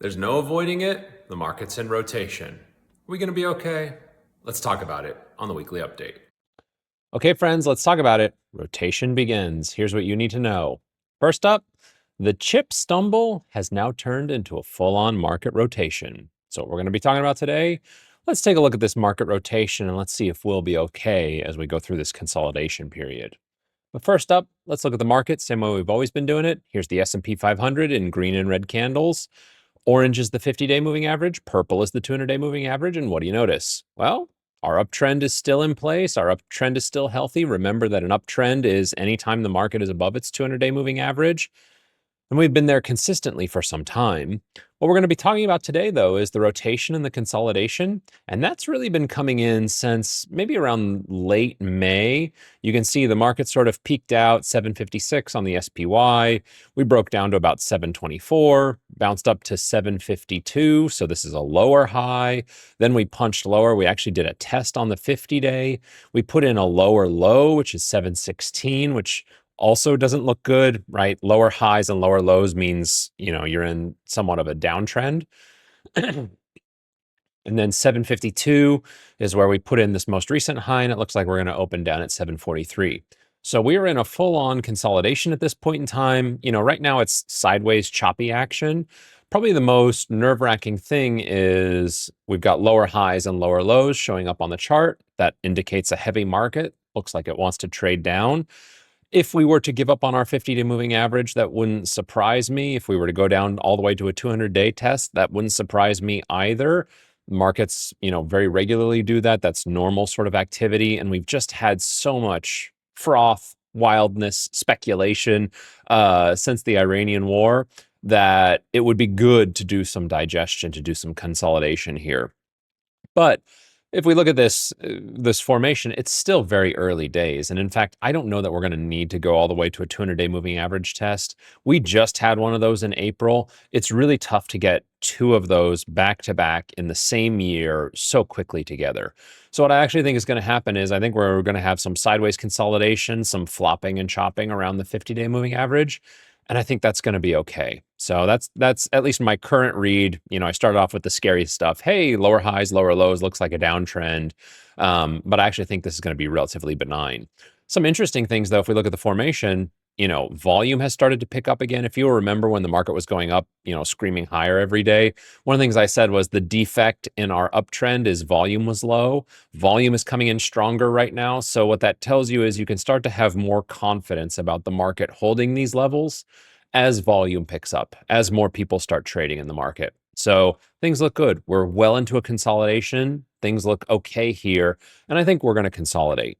There's no avoiding it. The market's in rotation. Are we going to be okay? Let's talk about it on the weekly update. Okay, friends, let's talk about it. Rotation begins. Here's what you need to know. First up, the chip stumble has now turned into a full-on market rotation. So what we're going to be talking about today, let's take a look at this market rotation and let's see if we'll be okay as we go through this consolidation period. But first up, let's look at the market, same way we've always been doing it. Here's the S&P 500 in green and red candles. Orange is the 50-day moving average, purple is the 200-day moving average, and what do you notice? Well, our uptrend is still in place. Our uptrend is still healthy. Remember that an uptrend is anytime the market is above its 200-day moving average. And we've been there consistently for some time. What we're going to be talking about today, though, is the rotation and the consolidation. And that's really been coming in since maybe around late May. You can see the market sort of peaked out 756 on the SPY. We broke down to about 724, bounced up to 752. So this is a lower high. Then we punched lower. We actually did a test on the 50-day. We put in a lower low, which is 716, which also doesn't look good, right? Lower highs and lower lows means, you're in somewhat of a downtrend. And then 752 is where we put in this most recent high, and it looks like we're going to open down at 743. So we are in a full-on consolidation at this point in time. Right now it's sideways choppy action. Probably the most nerve-wracking thing is we've got lower highs and lower lows showing up on the chart. That indicates a heavy market. Looks like it wants to trade down. If we were to give up on our 50-day moving average, that wouldn't surprise me. If we were to go down all the way to a 200-day test, that wouldn't surprise me either. Markets, very regularly do that. That's normal sort of activity. And we've just had so much froth, wildness, speculation since the Iranian war that it would be good to do some digestion, to do some consolidation here. But if we look at this formation, it's still very early days. And in fact, I don't know that we're going to need to go all the way to a 200-day moving average test. We just had one of those in April. It's really tough to get two of those back to back in the same year so quickly together. So what I actually think is going to happen is I think we're going to have some sideways consolidation, some flopping and chopping around the 50-day moving average. And I think that's going to be okay. So that's at least my current read. I started off with the scary stuff. Hey, lower highs, lower lows, looks like a downtrend. But I actually think this is going to be relatively benign. Some interesting things, though, if we look at the formation, volume has started to pick up again. If you'll remember when the market was going up, screaming higher every day, one of the things I said was the defect in our uptrend is volume was low. Volume is coming in stronger right now. So what that tells you is you can start to have more confidence about the market holding these levels as volume picks up, as more people start trading in the market. So things look good. We're well into a consolidation. Things look okay here. And I think we're going to consolidate.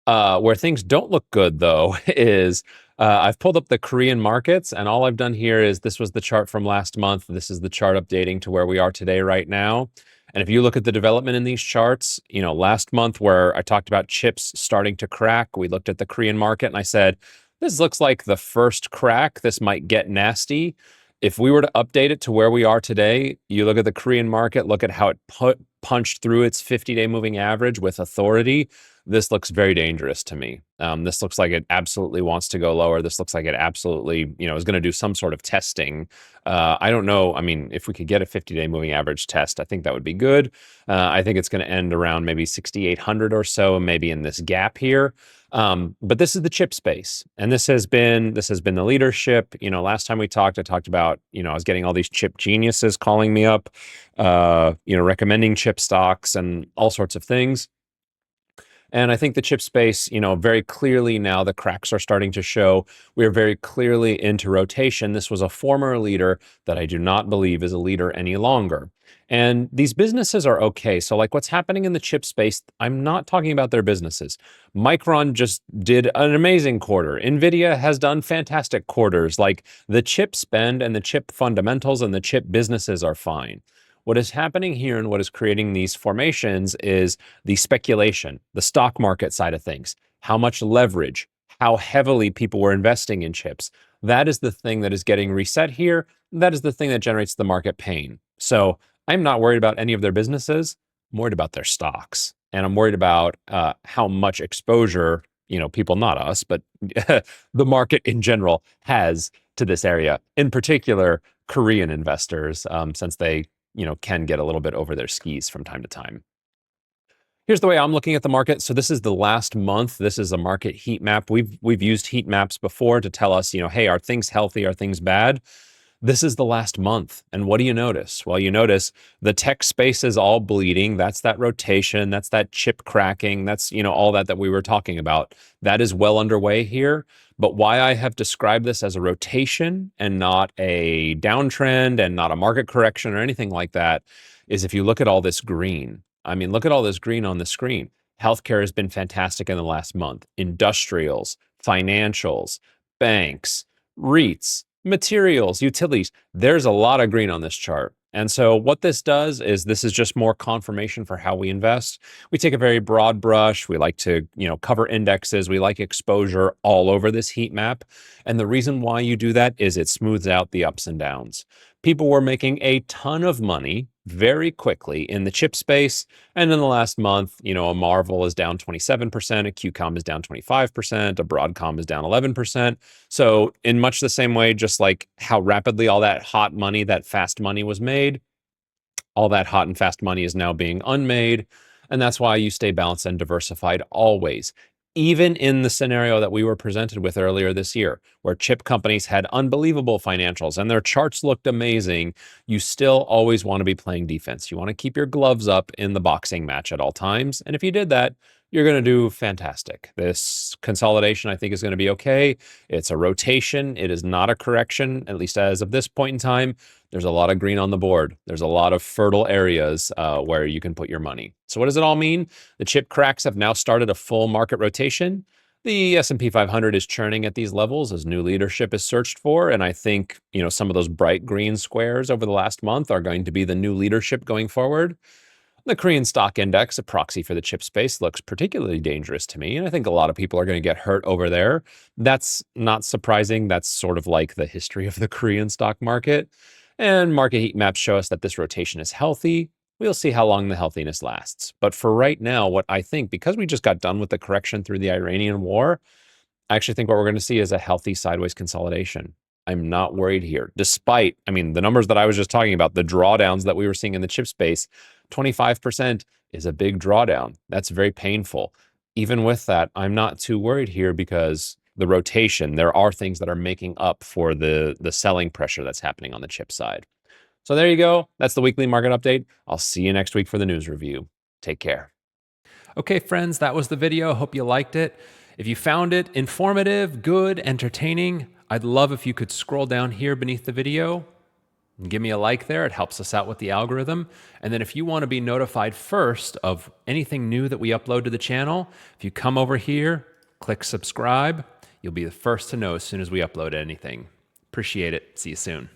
Where things don't look good, though, is I've pulled up the Korean markets, and all I've done here is this was the chart from last month. This is the chart updating to where we are today right now. And if you look at the development in these charts, last month where I talked about chips starting to crack, we looked at the Korean market and I said, this looks like the first crack. This might get nasty. If we were to update it to where we are today, you look at the Korean market, look at how it punched through its 50-day moving average with authority. This looks very dangerous to me. This looks like it absolutely wants to go lower. This looks like it absolutely, is going to do some sort of testing. I don't know. I mean, if we could get a 50-day moving average test, I think that would be good. I think it's going to end around maybe 6,800 or so, maybe in this gap here. But this is the chip space, and this has been the leadership. Last time we talked, I talked about, I was getting all these chip geniuses calling me up, recommending chip stocks and all sorts of things. And I think the chip space, very clearly now the cracks are starting to show. We are very clearly into rotation. This was a former leader that I do not believe is a leader any longer. And these businesses are okay. So like what's happening in the chip space, I'm not talking about their businesses. Micron just did an amazing quarter. NVIDIA has done fantastic quarters. Like the chip spend and the chip fundamentals and the chip businesses are fine. What is happening here and what is creating these formations is the speculation, the stock market side of things, how much leverage, how heavily people were investing in chips. That is the thing that is getting reset here. That is the thing that generates the market pain. So I'm not worried about any of their businesses. I'm worried about their stocks. And I'm worried about how much exposure, people, not us, but the market in general has to this area. In particular, Korean investors, since they, can get a little bit over their skis from time to time. Here's the way I'm looking at the market. So this is the last month. This is a market heat map. We've used heat maps before to tell us, hey, are things healthy? Are things bad? This is the last month. And what do you notice? Well, you notice the tech space is all bleeding. That's that rotation. That's that chip cracking. That's, all that we were talking about. That is well underway here. But why I have described this as a rotation and not a downtrend and not a market correction or anything like that is if you look at all this green. I mean, look at all this green on the screen. Healthcare has been fantastic in the last month. Industrials, financials, banks, REITs, materials, utilities. There's a lot of green on this chart. And so what this does is this is just more confirmation for how we invest. We take a very broad brush. We like to, cover indexes. We like exposure all over this heat map. And the reason why you do that is it smooths out the ups and downs. People were making a ton of money very quickly in the chip space. And in the last month, a Marvel is down 27%, a QCOM is down 25%, a Broadcom is down 11%. So in much the same way, just like how rapidly all that hot money, that fast money was made, all that hot and fast money is now being unmade. And that's why you stay balanced and diversified always. Even in the scenario that we were presented with earlier this year, where chip companies had unbelievable financials and their charts looked amazing, you still always want to be playing defense. You want to keep your gloves up in the boxing match at all times. And if you did that, you're going to do fantastic. This consolidation, I think, is going to be okay. It's a rotation. It is not a correction, at least as of this point in time. There's a lot of green on the board. There's a lot of fertile areas where you can put your money. So what does it all mean? The chip cracks have now started a full market rotation. The S&P 500 is churning at these levels as new leadership is searched for. And I think, some of those bright green squares over the last month are going to be the new leadership going forward. The Korean stock index, a proxy for the chip space, looks particularly dangerous to me. And I think a lot of people are going to get hurt over there. That's not surprising. That's sort of like the history of the Korean stock market. And market heat maps show us that this rotation is healthy. We'll see how long the healthiness lasts. But for right now, what I think, because we just got done with the correction through the Iranian war, I actually think what we're going to see is a healthy sideways consolidation. I'm not worried here, despite, the numbers that I was just talking about, the drawdowns that we were seeing in the chip space, 25% is a big drawdown. That's very painful. Even with that, I'm not too worried here because the rotation, there are things that are making up for the selling pressure that's happening on the chip side. So there you go. That's the weekly market update. I'll see you next week for the news review. Take care. Okay, friends, that was the video. Hope you liked it. If you found it informative, good, entertaining, I'd love if you could scroll down here beneath the video and give me a like there. It helps us out with the algorithm. And then if you want to be notified first of anything new that we upload to the channel, if you come over here, click subscribe, you'll be the first to know as soon as we upload anything. Appreciate it. See you soon.